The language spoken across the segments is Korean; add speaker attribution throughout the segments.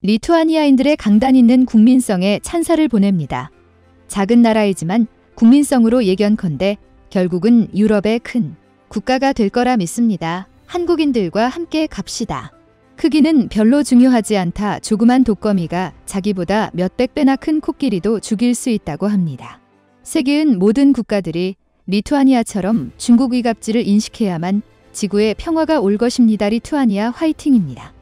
Speaker 1: 리투아니아인들의 강단 있는 국민성에 찬사를 보냅니다. 작은 나라이지만 국민성으로 예견컨대 결국은 유럽의 큰 국가가 될 거라 믿습니다. 한국인들과 함께 갑시다. 크기는 별로 중요하지 않다. 조그만 독거미가 자기보다 몇백 배나 큰 코끼리도 죽일 수 있다고 합니다. 세계은 모든 국가들이 리투아니아처럼 중국 위갑지를 인식해야만 지구에 평화가 올 것입니다. 리투아니아 화이팅입니다.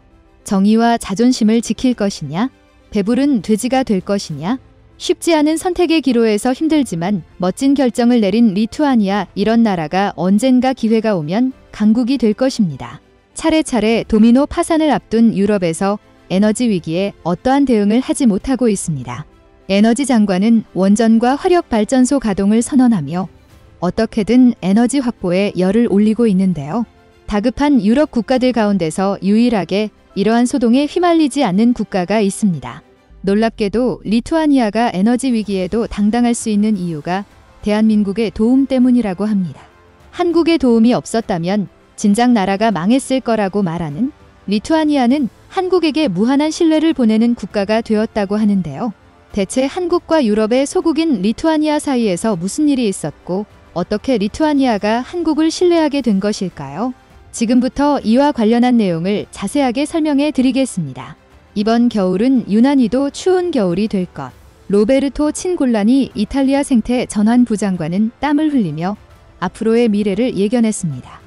Speaker 1: 정의와 자존심을 지킬 것이냐? 배부른 돼지가 될 것이냐? 쉽지 않은 선택의 기로에서 힘들지만 멋진 결정을 내린 리투아니아, 이런 나라가 언젠가 기회가 오면 강국이 될 것입니다. 차례차례 도미노 파산을 앞둔 유럽에서 에너지 위기에 어떠한 대응을 하지 못하고 있습니다. 에너지 장관은 원전과 화력발전소 가동을 선언하며 어떻게든 에너지 확보에 열을 올리고 있는데요. 다급한 유럽 국가들 가운데서 유일하게 이러한 소동에 휘말리지 않는 국가가 있습니다. 놀랍게도 리투아니아가 에너지 위기에도 당당할 수 있는 이유가 대한민국의 도움 때문이라고 합니다. 한국의 도움이 없었다면 진작 나라가 망했을 거라고 말하는 리투아니아는 한국에게 무한한 신뢰를 보내는 국가가 되었다고 하는데요. 대체 한국과 유럽의 소국인 리투아니아 사이에서 무슨 일이 있었고 어떻게 리투아니아가 한국을 신뢰하게 된 것일까요? 지금부터 이와 관련한 내용을 자세하게 설명해 드리겠습니다. 이번 겨울은 유난히도 추운 겨울이 될 것. 로베르토 친골라니 이탈리아 생태 전환 부장관은 땀을 흘리며 앞으로의 미래를 예견했습니다.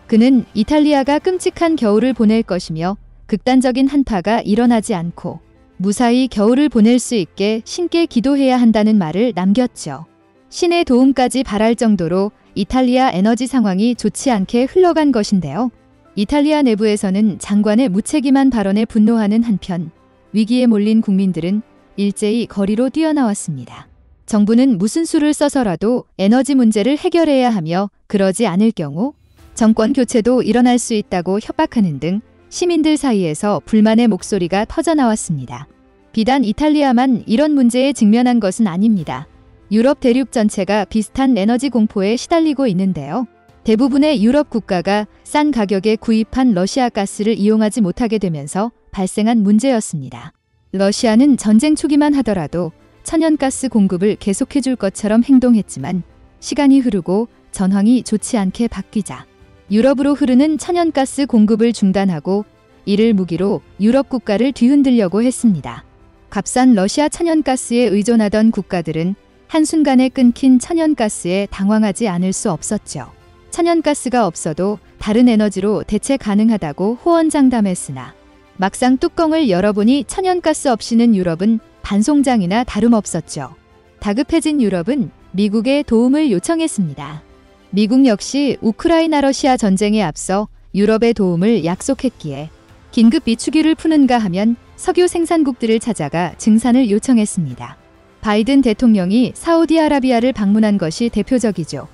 Speaker 1: 그는 이탈리아가 끔찍한 겨울을 보낼 것이며 극단적인 한파가 일어나지 않고 무사히 겨울을 보낼 수 있게 신께 기도해야 한다는 말을 남겼죠. 신의 도움까지 바랄 정도로 이탈리아 에너지 상황이 좋지 않게 흘러간 것인데요. 이탈리아 내부에서는 장관의 무책임한 발언에 분노하는 한편 위기에 몰린 국민들은 일제히 거리로 뛰어나왔습니다. 정부는 무슨 수를 써서라도 에너지 문제를 해결해야 하며 그러지 않을 경우 정권 교체도 일어날 수 있다고 협박하는 등 시민들 사이에서 불만의 목소리가 터져나왔습니다. 비단 이탈리아만 이런 문제에 직면한 것은 아닙니다. 유럽 대륙 전체가 비슷한 에너지 공포에 시달리고 있는데요. 대부분의 유럽 국가가 싼 가격에 구입한 러시아 가스를 이용하지 못하게 되면서 발생한 문제였습니다. 러시아는 전쟁 초기만 하더라도 천연가스 공급을 계속해줄 것처럼 행동했지만 시간이 흐르고 전황이 좋지 않게 바뀌자 유럽으로 흐르는 천연가스 공급을 중단하고 이를 무기로 유럽 국가를 뒤흔들려고 했습니다. 값싼 러시아 천연가스에 의존하던 국가들은 한순간에 끊긴 천연가스에 당황하지 않을 수 없었죠. 천연가스가 없어도 다른 에너지로 대체 가능하다고 호언장담했으나 막상 뚜껑을 열어보니 천연가스 없이는 유럽은 반송장이나 다름없었죠. 다급해진 유럽은 미국의 도움을 요청했습니다. 미국 역시 우크라이나 러시아 전쟁에 앞서 유럽의 도움을 약속했기에 긴급 비축유를 푸는가 하면 석유 생산국들을 찾아가 증산을 요청했습니다. 바이든 대통령이 사우디아라비아를 방문한 것이 대표적이죠.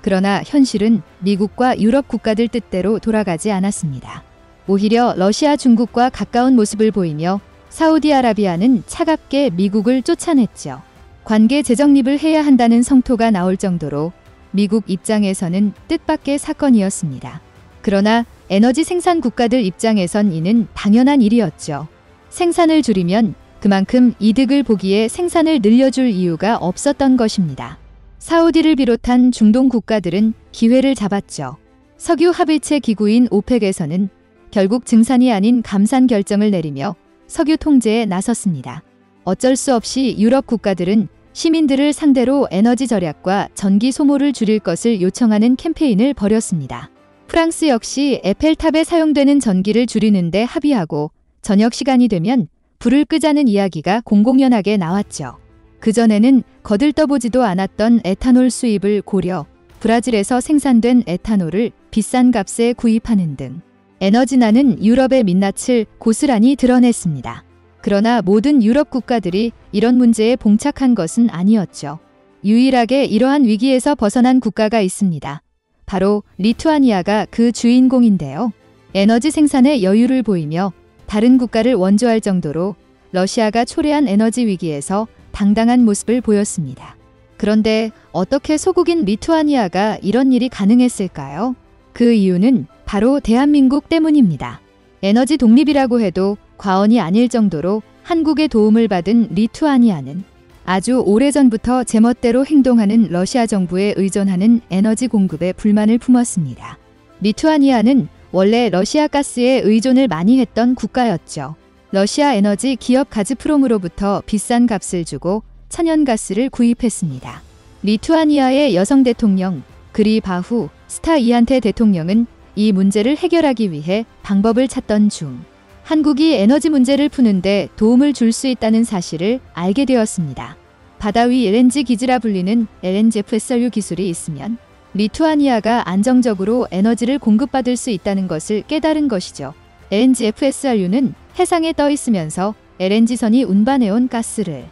Speaker 1: 그러나 현실은 미국과 유럽 국가들 뜻대로 돌아가지 않았습니다. 오히려 러시아, 중국과 가까운 모습을 보이며 사우디아라비아는 차갑게 미국을 쫓아냈죠. 관계 재정립을 해야 한다는 성토가 나올 정도로 미국 입장에서는 뜻밖의 사건이었습니다. 그러나 에너지 생산 국가들 입장에선 이는 당연한 일이었죠. 생산을 줄이면 그만큼 이득을 보기에 생산을 늘려줄 이유가 없었던 것입니다. 사우디를 비롯한 중동 국가들은 기회를 잡았죠. 석유 합의체 기구인 오펙에서는 결국 증산이 아닌 감산 결정을 내리며 석유 통제에 나섰습니다. 어쩔 수 없이 유럽 국가들은 시민들을 상대로 에너지 절약과 전기 소모를 줄일 것을 요청하는 캠페인을 벌였습니다. 프랑스 역시 에펠탑에 사용되는 전기를 줄이는 데 합의하고 저녁 시간이 되면 불을 끄자는 이야기가 공공연하게 나왔죠. 그전에는 거들떠보지도 않았던 에탄올 수입을 고려, 브라질에서 생산된 에탄올을 비싼 값에 구입하는 등 에너지난은 유럽의 민낯을 고스란히 드러냈습니다. 그러나 모든 유럽 국가들이 이런 문제에 봉착한 것은 아니었죠. 유일하게 이러한 위기에서 벗어난 국가가 있습니다. 바로 리투아니아가 그 주인공인데요. 에너지 생산에 여유를 보이며 다른 국가를 원조할 정도로 러시아가 초래한 에너지 위기에서 당당한 모습을 보였습니다. 그런데 어떻게 소국인 리투아니아가 이런 일이 가능했을까요? 그 이유는 바로 대한민국 때문입니다. 에너지 독립이라고 해도 과언이 아닐 정도로 한국의 도움을 받은 리투아니아는 아주 오래전부터 제멋대로 행동하는 러시아 정부에 의존하는 에너지 공급에 불만을 품었습니다. 리투아니아는 원래 러시아 가스에 의존을 많이 했던 국가였죠. 러시아 에너지 기업 가즈프롬으로부터 비싼 값을 주고 천연가스를 구입했습니다. 리투아니아의 여성 대통령 그리바후 스타이한테 대통령은 이 문제를 해결하기 위해 방법을 찾던 중 한국이 에너지 문제를 푸는데 도움을 줄 수 있다는 사실을 알게 되었습니다. 바다 위 LNG 기지라 불리는 LNG FSRU 기술이 있으면 리투아니아가 안정적으로 에너지를 공급받을 수 있다는 것을 깨달은 것이죠. LNG FSRU는 해상에 떠 있으면서 LNG선이 운반해온 가스를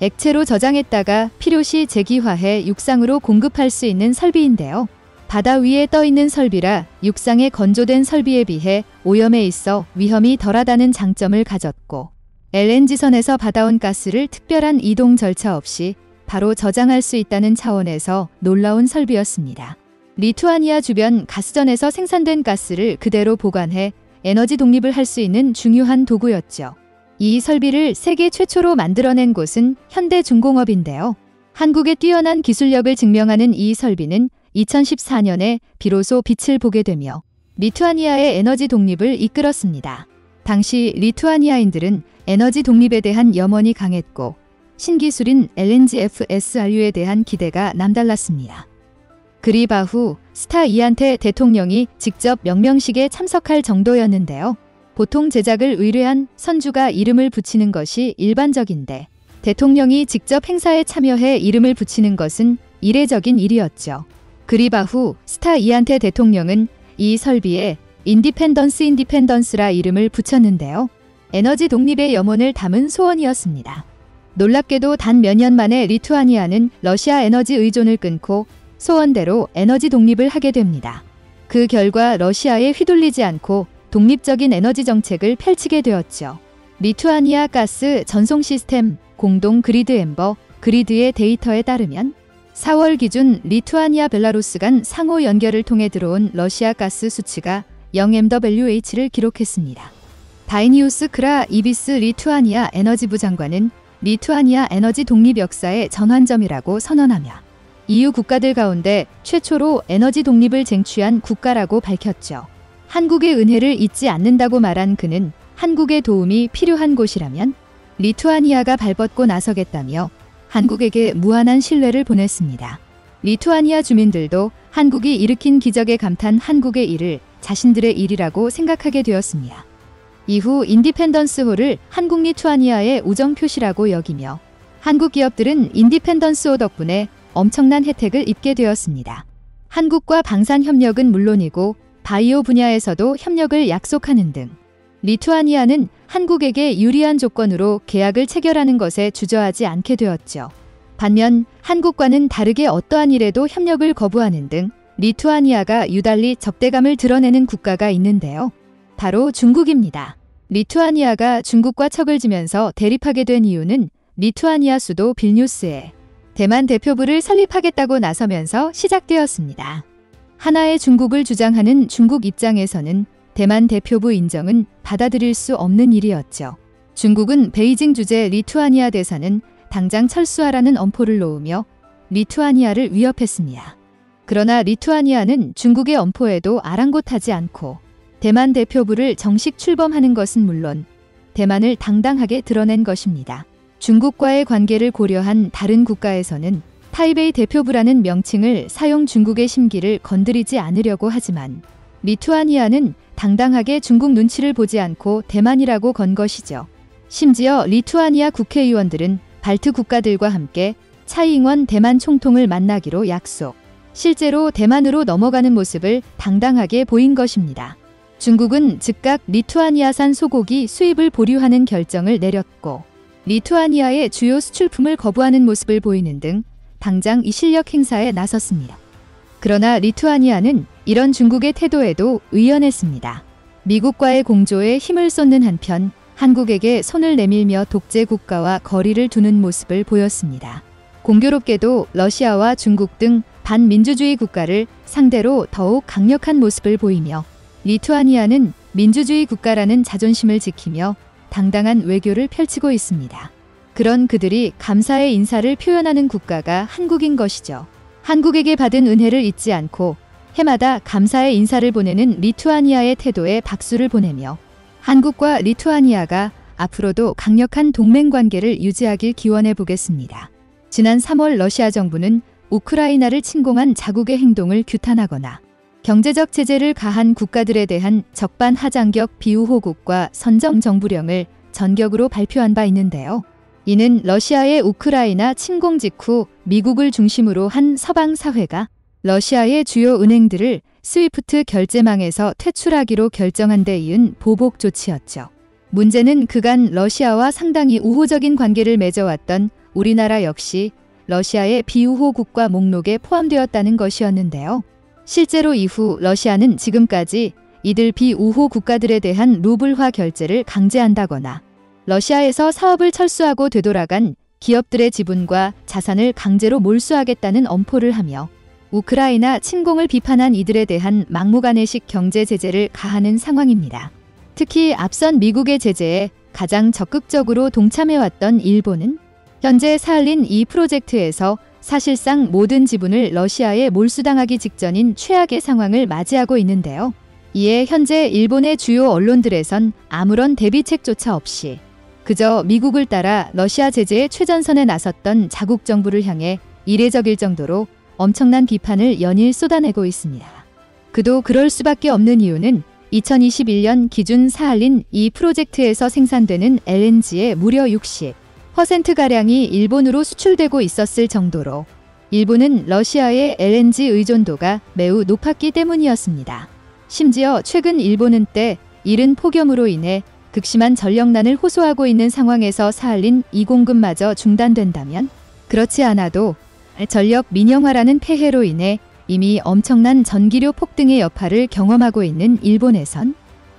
Speaker 1: 액체로 저장했다가 필요시 재기화해 육상으로 공급할 수 있는 설비인데요. 바다 위에 떠 있는 설비라 육상에 건조된 설비에 비해 오염에 있어 위험이 덜하다는 장점을 가졌고 LNG선에서 받아온 가스를 특별한 이동 절차 없이 바로 저장할 수 있다는 차원에서 놀라운 설비였습니다. 리투아니아 주변 가스전에서 생산된 가스를 그대로 보관해 에너지 독립을 할 수 있는 중요한 도구였죠. 이 설비를 세계 최초로 만들어낸 곳은 현대중공업인데요. 한국의 뛰어난 기술력을 증명하는 이 설비는 2014년에 비로소 빛을 보게 되며 리투아니아의 에너지 독립을 이끌었습니다. 당시 리투아니아인들은 에너지 독립에 대한 염원이 강했고 신기술인 LNG FSRU에 대한 기대가 남달랐습니다. 그리바후 스타이한테 대통령이 직접 명명식에 참석할 정도였는데요. 보통 제작을 의뢰한 선주가 이름을 붙이는 것이 일반적인데 대통령이 직접 행사에 참여해 이름을 붙이는 것은 이례적인 일이었죠. 그리바후 스타이한테 대통령은 이 설비에 인디펜던스라 이름을 붙였는데요. 에너지 독립의 염원을 담은 소원이었습니다. 놀랍게도 단 몇 년 만에 리투아니아는 러시아 에너지 의존을 끊고 소원대로 에너지 독립을 하게 됩니다. 그 결과 러시아에 휘둘리지 않고 독립적인 에너지 정책을 펼치게 되었죠. 리투아니아 가스 전송 시스템 공동 그리드 엠버 그리드의 데이터에 따르면 4월 기준 리투아니아 벨라루스 간 상호 연결을 통해 들어온 러시아 가스 수치가 0mWh를 기록했습니다. 다이니우스 크라 이비스 리투아니아 에너지부 장관은 리투아니아 에너지 독립 역사의 전환점이라고 선언하며 EU 국가들 가운데 최초로 에너지 독립을 쟁취한 국가라고 밝혔죠. 한국의 은혜를 잊지 않는다고 말한 그는 한국의 도움이 필요한 곳이라면 리투아니아가 발벗고 나서겠다며 한국에게 무한한 신뢰를 보냈습니다. 리투아니아 주민들도 한국이 일으킨 기적에 감탄 한국의 일을 자신들의 일이라고 생각하게 되었습니다. 이후 인디펜던스 호를 한국 리투아니아의 우정 표시라고 여기며 한국 기업들은 인디펜던스 호 덕분에 엄청난 혜택을 입게 되었습니다. 한국과 방산 협력은 물론이고 바이오 분야에서도 협력을 약속하는 등 리투아니아는 한국에게 유리한 조건으로 계약을 체결하는 것에 주저하지 않게 되었죠. 반면 한국과는 다르게 어떠한 일에도 협력을 거부하는 등 리투아니아가 유달리 적대감을 드러내는 국가가 있는데요. 바로 중국입니다. 리투아니아가 중국과 척을 지면서 대립하게 된 이유는 리투아니아 수도 빌뉴스에 대만 대표부를 설립하겠다고 나서면서 시작되었습니다. 하나의 중국을 주장하는 중국 입장에서는 대만 대표부 인정은 받아들일 수 없는 일이었죠. 중국은 베이징 주재 리투아니아 대사는 당장 철수하라는 엄포를 놓으며 리투아니아를 위협했습니다. 그러나 리투아니아는 중국의 엄포에도 아랑곳하지 않고 대만 대표부를 정식 출범하는 것은 물론 대만을 당당하게 드러낸 것입니다. 중국과의 관계를 고려한 다른 국가에서는 타이베이 대표부라는 명칭을 사용 중국의 심기를 건드리지 않으려고 하지만 리투아니아는 당당하게 중국 눈치를 보지 않고 대만이라고 건 것이죠. 심지어 리투아니아 국회의원들은 발트 국가들과 함께 차이잉원 대만 총통을 만나기로 약속. 실제로 대만으로 넘어가는 모습을 당당하게 보인 것입니다. 중국은 즉각 리투아니아산 소고기 수입을 보류하는 결정을 내렸고 리투아니아의 주요 수출품을 거부하는 모습을 보이는 등 당장 이 실력 행사에 나섰습니다. 그러나 리투아니아는 이런 중국의 태도에도 의연했습니다. 미국과의 공조에 힘을 쏟는 한편 한국에게 손을 내밀며 독재 국가와 거리를 두는 모습을 보였습니다. 공교롭게도 러시아와 중국 등 반민주주의 국가를 상대로 더욱 강력한 모습을 보이며 리투아니아는 민주주의 국가라는 자존심을 지키며 당당한 외교를 펼치고 있습니다. 그런 그들이 감사의 인사를 표현하는 국가가 한국인 것이죠. 한국에게 받은 은혜를 잊지 않고 해마다 감사의 인사를 보내는 리투아니아의 태도에 박수를 보내며 한국과 리투아니아가 앞으로도 강력한 동맹 관계를 유지하길 기원해 보겠습니다. 지난 3월 러시아 정부는 우크라이나를 침공한 자국의 행동을 규탄하거나 경제적 제재를 가한 국가들에 대한 적반하장격 비우호국과 선정정부령을 전격으로 발표한 바 있는데요. 이는 러시아의 우크라이나 침공 직후 미국을 중심으로 한 서방 사회가 러시아의 주요 은행들을 스위프트 결제망에서 퇴출하기로 결정한 데 이은 보복 조치였죠. 문제는 그간 러시아와 상당히 우호적인 관계를 맺어왔던 우리나라 역시 러시아의 비우호국가 목록에 포함되었다는 것이었는데요. 실제로 이후 러시아는 지금까지 이들 비우호 국가들에 대한 루블화 결제를 강제한다거나 러시아에서 사업을 철수하고 되돌아간 기업들의 지분과 자산을 강제로 몰수하겠다는 엄포를 하며 우크라이나 침공을 비판한 이들에 대한 막무가내식 경제 제재를 가하는 상황입니다. 특히 앞선 미국의 제재에 가장 적극적으로 동참해왔던 일본은 현재 사할린 이 프로젝트에서 사실상 모든 지분을 러시아에 몰수당하기 직전인 최악의 상황을 맞이하고 있는데요. 이에 현재 일본의 주요 언론들에선 아무런 대비책조차 없이 그저 미국을 따라 러시아 제재의 최전선에 나섰던 자국 정부를 향해 이례적일 정도로 엄청난 비판을 연일 쏟아내고 있습니다. 그도 그럴 수밖에 없는 이유는 2021년 기준 사할린 이 프로젝트에서 생산되는 LNG의 무려 60%가량이 일본으로 수출되고 있었을 정도로 일본은 러시아의 LNG 의존도가 매우 높았기 때문이었습니다. 심지어 최근 일본은 때 이른 폭염으로 인해 극심한 전력난을 호소하고 있는 상황에서 사할린 이 공급마저 중단된다면 그렇지 않아도 전력 민영화라는 폐해로 인해 이미 엄청난 전기료 폭등의 여파를 경험하고 있는 일본에선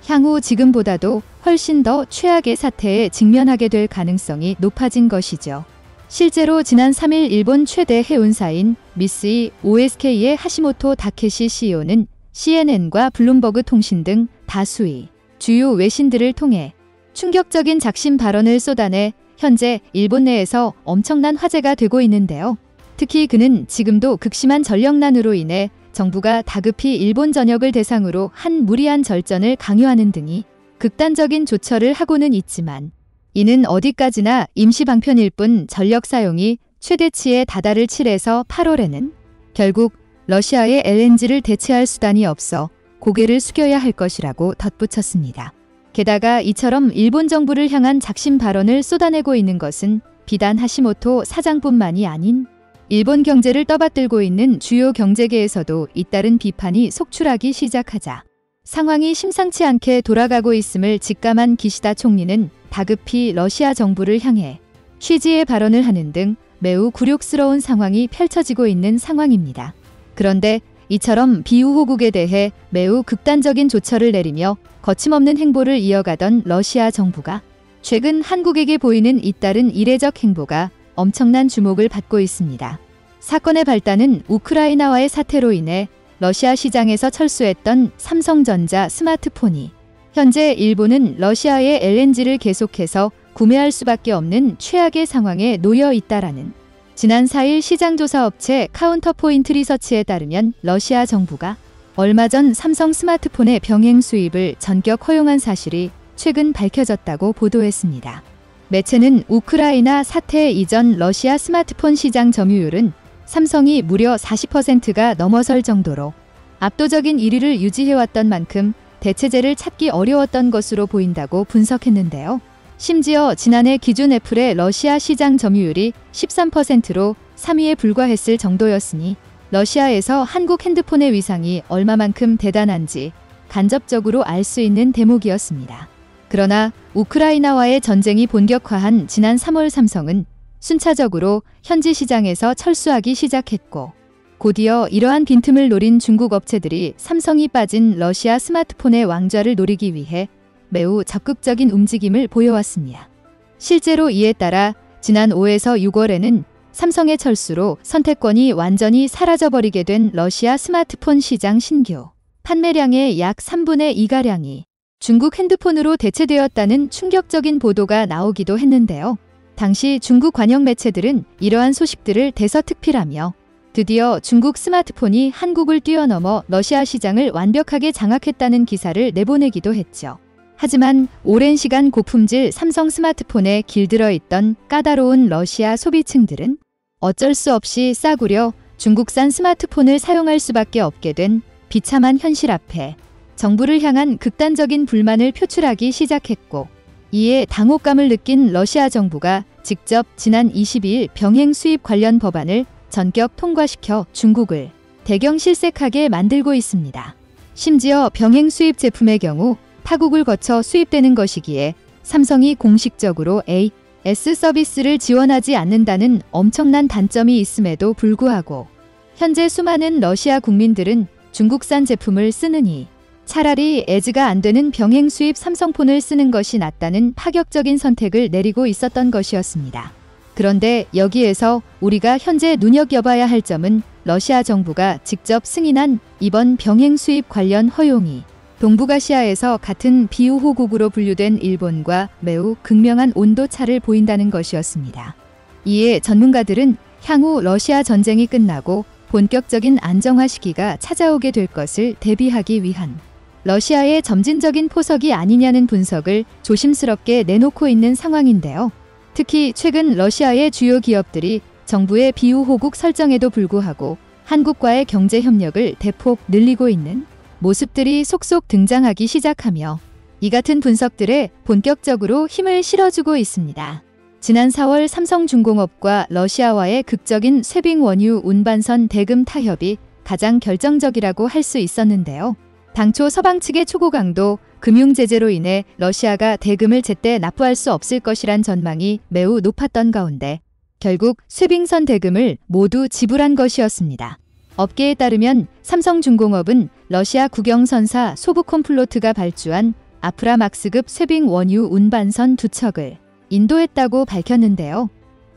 Speaker 1: 향후 지금보다도 훨씬 더 최악의 사태에 직면하게 될 가능성이 높아진 것이죠. 실제로 지난 3일 일본 최대 해운사인 미쓰이 OSK의 하시모토 다케시 CEO는 CNN과 블룸버그 통신 등 다수의 주요 외신들을 통해 충격적인 작심 발언을 쏟아내 현재 일본 내에서 엄청난 화제가 되고 있는데요. 특히 그는 지금도 극심한 전력난으로 인해 정부가 다급히 일본 전역을 대상으로 한 무리한 절전을 강요하는 등이 극단적인 조처를 하고는 있지만 이는 어디까지나 임시 방편일 뿐 전력 사용이 최대치에 다다를 7에서 8월에는 결국 러시아의 LNG를 대체할 수단이 없어 고개를 숙여야 할 것이라고 덧붙였습니다. 게다가 이처럼 일본 정부를 향한 작심 발언을 쏟아내고 있는 것은 비단 하시모토 사장뿐만이 아닌 일본 경제를 떠받들고 있는 주요 경제계에서도 잇따른 비판이 속출하기 시작하자 상황이 심상치 않게 돌아가고 있음을 직감한 기시다 총리는 다급히 러시아 정부를 향해 취지의 발언을 하는 등 매우 굴욕스러운 상황이 펼쳐지고 있는 상황입니다. 그런데 이처럼 비우호국에 대해 매우 극단적인 조처를 내리며 거침없는 행보를 이어가던 러시아 정부가 최근 한국에게 보이는 잇따른 이례적 행보가 엄청난 주목을 받고 있습니다. 사건의 발단은 우크라이나와의 사태로 인해 러시아 시장에서 철수했던 삼성전자 스마트폰이 현재 일본은 러시아의 LNG를 계속해서 구매할 수밖에 없는 최악의 상황에 놓여 있다라는 지난 4일 시장조사업체 카운터포인트 리서치에 따르면 러시아 정부가 얼마 전 삼성 스마트폰의 병행 수입을 전격 허용한 사실이 최근 밝혀졌다고 보도했습니다. 매체는 우크라이나 사태 이전 러시아 스마트폰 시장 점유율은 삼성이 무려 40%가 넘어설 정도로 압도적인 1위를 유지해왔던 만큼 대체제를 찾기 어려웠던 것으로 보인다고 분석했는데요. 심지어 지난해 기준 애플의 러시아 시장 점유율이 13%로 3위에 불과했을 정도였으니 러시아에서 한국 핸드폰의 위상이 얼마만큼 대단한지 간접적으로 알 수 있는 대목이었습니다. 그러나 우크라이나와의 전쟁이 본격화한 지난 3월 삼성은 순차적으로 현지 시장에서 철수하기 시작했고 곧이어 이러한 빈틈을 노린 중국 업체들이 삼성이 빠진 러시아 스마트폰의 왕좌를 노리기 위해 매우 적극적인 움직임을 보여왔습니다. 실제로 이에 따라 지난 5에서 6월에는 삼성의 철수로 선택권이 완전히 사라져버리게 된 러시아 스마트폰 시장 신규 판매량의 약 3분의 2가량이 중국 핸드폰으로 대체되었다는 충격적인 보도가 나오기도 했는데요. 당시 중국 관영 매체들은 이러한 소식들을 대서특필하며 드디어 중국 스마트폰이 한국을 뛰어넘어 러시아 시장을 완벽하게 장악했다는 기사를 내보내기도 했죠. 하지만 오랜 시간 고품질 삼성 스마트폰에 길들어 있던 까다로운 러시아 소비층들은 어쩔 수 없이 싸구려 중국산 스마트폰을 사용할 수밖에 없게 된 비참한 현실 앞에 정부를 향한 극단적인 불만을 표출하기 시작했고, 이에 당혹감을 느낀 러시아 정부가 직접 지난 22일 병행 수입 관련 법안을 전격 통과시켜 중국을 대경 실색하게 만들고 있습니다. 심지어 병행 수입 제품의 경우 타국을 거쳐 수입되는 것이기에 삼성이 공식적으로 AS 서비스를 지원하지 않는다는 엄청난 단점이 있음에도 불구하고 현재 수많은 러시아 국민들은 중국산 제품을 쓰느니 차라리 애즈가 안 되는 병행 수입 삼성폰을 쓰는 것이 낫다는 파격적인 선택을 내리고 있었던 것이었습니다. 그런데 여기에서 우리가 현재 눈여겨봐야 할 점은 러시아 정부가 직접 승인한 이번 병행 수입 관련 허용이 동북아시아에서 같은 비우호국으로 분류된 일본과 매우 극명한 온도 차를 보인다는 것이었습니다. 이에 전문가들은 향후 러시아 전쟁이 끝나고 본격적인 안정화 시기가 찾아오게 될 것을 대비하기 위한 러시아의 점진적인 포석이 아니냐는 분석을 조심스럽게 내놓고 있는 상황인데요. 특히 최근 러시아의 주요 기업들이 정부의 비우호국 설정에도 불구하고 한국과의 경제 협력을 대폭 늘리고 있는 모습들이 속속 등장하기 시작하며 이 같은 분석들에 본격적으로 힘을 실어주고 있습니다. 지난 4월 삼성중공업과 러시아와의 극적인 쇠빙 원유 운반선 대금 타협이 가장 결정적이라고 할 수 있었는데요. 당초 서방 측의 초고 강도 금융 제재로 인해 러시아가 대금을 제때 납부할 수 없을 것이란 전망이 매우 높았던 가운데 결국 쇠빙선 대금을 모두 지불한 것이었습니다. 업계에 따르면 삼성중공업은 러시아 국영선사 소브콘플로트가 발주한 아프라막스급 쇠빙 원유 운반선 2척을 인도했다고 밝혔는데요.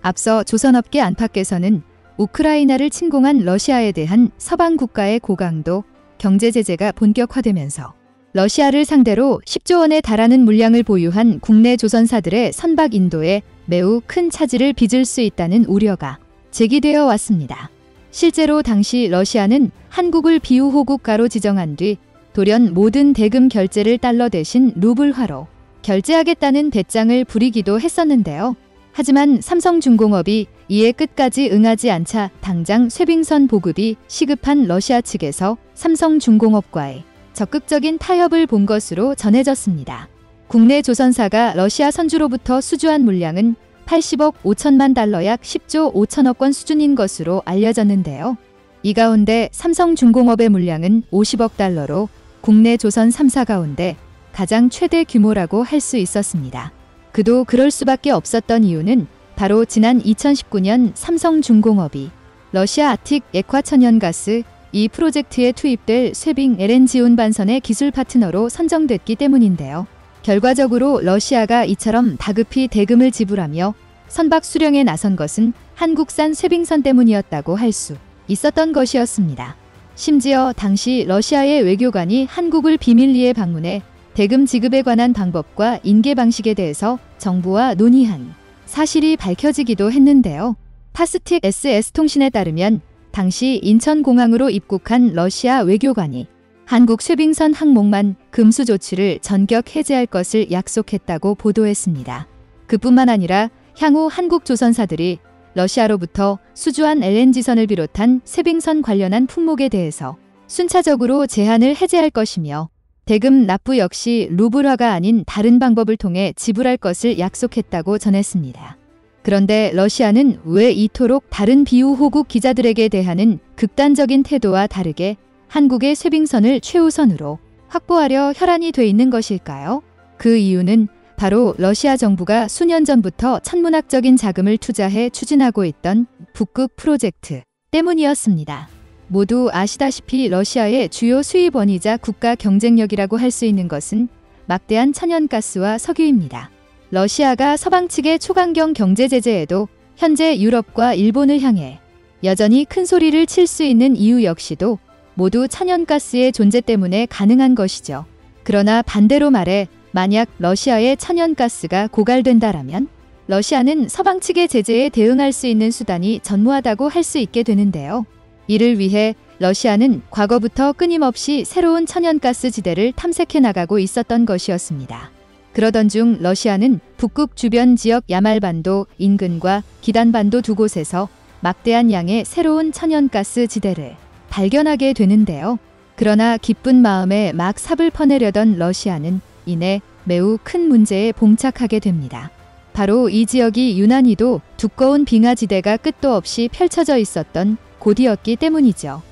Speaker 1: 앞서 조선업계 안팎에서는 우크라이나를 침공한 러시아에 대한 서방 국가의 고강도 경제 제재가 본격화되면서 러시아를 상대로 10조 원에 달하는 물량을 보유한 국내 조선사들의 선박 인도에 매우 큰 차질을 빚을 수 있다는 우려가 제기되어 왔습니다. 실제로 당시 러시아는 한국을 비우호국가로 지정한 뒤 돌연 모든 대금 결제를 달러 대신 루블화로 결제하겠다는 배짱을 부리기도 했었는데요. 하지만 삼성중공업이 이에 끝까지 응하지 않자 당장 쇠빙선 보급이 시급한 러시아 측에서 삼성중공업과의 적극적인 타협을 본 것으로 전해졌습니다. 국내 조선사가 러시아 선주로부터 수주한 물량은 80억 5천만 달러 약 10조 5천억 원 수준인 것으로 알려졌는데요. 이 가운데 삼성중공업의 물량은 50억 달러로 국내 조선 3사 가운데 가장 최대 규모라고 할 수 있었습니다. 그도 그럴 수밖에 없었던 이유는 바로 지난 2019년 삼성중공업이 러시아 아틱 액화천연가스 이 프로젝트에 투입될 쇠빙 LNG 운반선의 기술 파트너로 선정됐기 때문인데요. 결과적으로 러시아가 이처럼 다급히 대금을 지불하며 선박 수령에 나선 것은 한국산 쇠빙선 때문이었다고 할 수 있었던 것이었습니다. 심지어 당시 러시아의 외교관이 한국을 비밀리에 방문해 대금 지급에 관한 방법과 인계 방식에 대해서 정부와 논의한 사실이 밝혀지기도 했는데요. 타스틱 SS통신에 따르면 당시 인천공항으로 입국한 러시아 외교관이 한국 쇠빙선 항목만 금수 조치를 전격 해제할 것을 약속했다고 보도했습니다. 그뿐만 아니라 향후 한국 조선사들이 러시아로부터 수주한 LNG선을 비롯한 쇠빙선 관련한 품목에 대해서 순차적으로 제한을 해제할 것이며 대금 납부 역시 루블화가 아닌 다른 방법을 통해 지불할 것을 약속했다고 전했습니다. 그런데 러시아는 왜 이토록 다른 비우호국 기자들에게 대하는 극단적인 태도와 다르게 한국의 쇠빙선을 최우선으로 확보하려 혈안이 돼 있는 것일까요? 그 이유는 바로 러시아 정부가 수년 전부터 천문학적인 자금을 투자해 추진하고 있던 북극 프로젝트 때문이었습니다. 모두 아시다시피 러시아의 주요 수입원이자 국가 경쟁력이라고 할 수 있는 것은 막대한 천연가스와 석유입니다. 러시아가 서방 측의 초강경 경제 제재에도 현재 유럽과 일본을 향해 여전히 큰 소리를 칠 수 있는 이유 역시도 모두 천연가스의 존재 때문에 가능한 것이죠. 그러나 반대로 말해 만약 러시아의 천연가스가 고갈된다라면 러시아는 서방 측의 제재에 대응할 수 있는 수단이 전무하다고 할 수 있게 되는데요. 이를 위해 러시아는 과거부터 끊임없이 새로운 천연가스 지대를 탐색해 나가고 있었던 것이었습니다. 그러던 중 러시아는 북극 주변 지역 야말반도 인근과 기단반도 두 곳에서 막대한 양의 새로운 천연가스 지대를 발견하게 되는데요. 그러나 기쁜 마음에 막 삽을 퍼내려던 러시아는 이내 매우 큰 문제에 봉착하게 됩니다. 바로 이 지역이 유난히도 두꺼운 빙하지대가 끝도 없이 펼쳐져 있었던 곳이었기 때문이죠.